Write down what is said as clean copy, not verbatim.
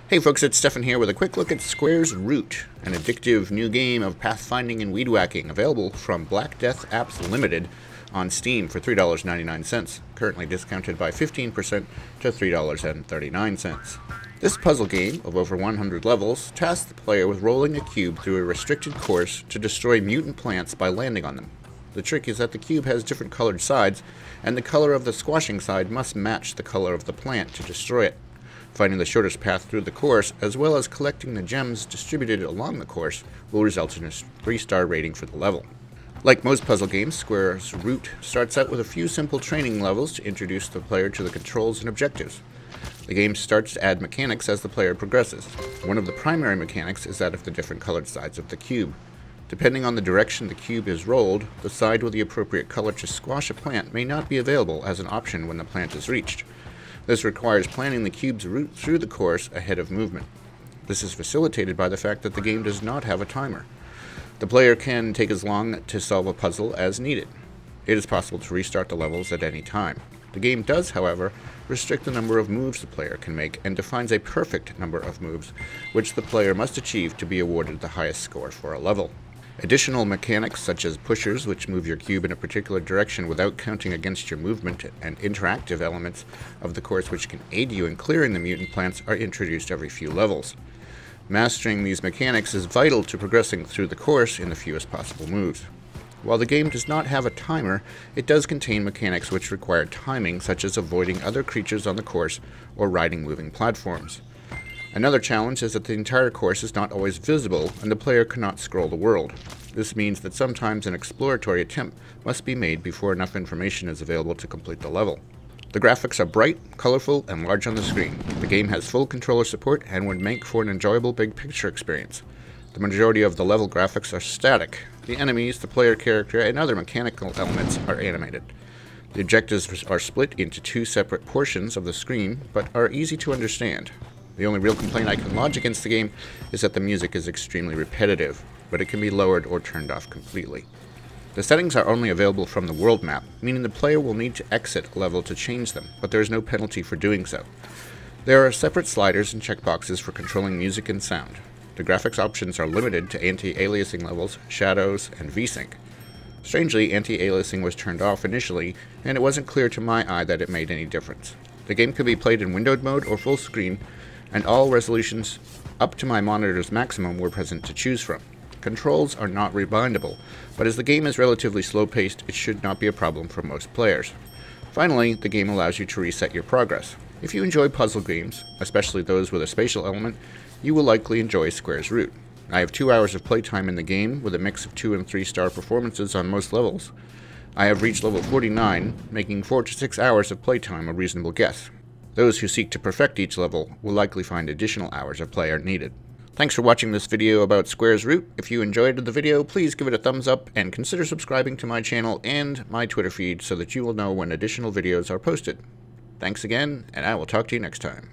Hey folks, it's Stefan here with a quick look at Square's Root, an addictive new game of pathfinding and weed whacking, available from Black Death Apps Limited on Steam for $3.99, currently discounted by 15% to $3.39. This puzzle game of over 100 levels tasks the player with rolling a cube through a restricted course to destroy mutant plants by landing on them. The trick is that the cube has different colored sides, and the color of the squashing side must match the color of the plant to destroy it. Finding the shortest path through the course, as well as collecting the gems distributed along the course, will result in a 3-star rating for the level. Like most puzzle games, Square's Root starts out with a few simple training levels to introduce the player to the controls and objectives. The game starts to add mechanics as the player progresses. One of the primary mechanics is that of the different colored sides of the cube. Depending on the direction the cube is rolled, the side with the appropriate color to squash a plant may not be available as an option when the plant is reached. This requires planning the cube's route through the course ahead of movement. This is facilitated by the fact that the game does not have a timer. The player can take as long to solve a puzzle as needed. It is possible to restart the levels at any time. The game does, however, restrict the number of moves the player can make and defines a perfect number of moves, which the player must achieve to be awarded the highest score for a level. Additional mechanics such as pushers, which move your cube in a particular direction without counting against your movement, and interactive elements of the course which can aid you in clearing the mutant plants, are introduced every few levels. Mastering these mechanics is vital to progressing through the course in the fewest possible moves. While the game does not have a timer, it does contain mechanics which require timing, such as avoiding other creatures on the course or riding moving platforms. Another challenge is that the entire course is not always visible and the player cannot scroll the world. This means that sometimes an exploratory attempt must be made before enough information is available to complete the level. The graphics are bright, colorful, and large on the screen. The game has full controller support and would make for an enjoyable big picture experience. The majority of the level graphics are static. The enemies, the player character, and other mechanical elements are animated. The objectives are split into 2 separate portions of the screen, but are easy to understand. The only real complaint I can lodge against the game is that the music is extremely repetitive, but it can be lowered or turned off completely. The settings are only available from the world map, meaning the player will need to exit a level to change them, but there is no penalty for doing so. There are separate sliders and checkboxes for controlling music and sound. The graphics options are limited to anti-aliasing levels, shadows, and VSync. Strangely, anti-aliasing was turned off initially, and it wasn't clear to my eye that it made any difference. The game could be played in windowed mode or full screen, and all resolutions up to my monitor's maximum were present to choose from. Controls are not rebindable, but as the game is relatively slow-paced, it should not be a problem for most players. Finally, the game allows you to reset your progress. If you enjoy puzzle games, especially those with a spatial element, you will likely enjoy Square's Root. I have 2 hours of playtime in the game, with a mix of 2- and 3-star performances on most levels. I have reached level 49, making 4 to 6 hours of playtime a reasonable guess. Those who seek to perfect each level will likely find additional hours of play are needed. Thanks for watching this video about Square's Root. If you enjoyed the video, please give it a thumbs up and consider subscribing to my channel and my Twitter feed so that you will know when additional videos are posted. Thanks again, and I will talk to you next time.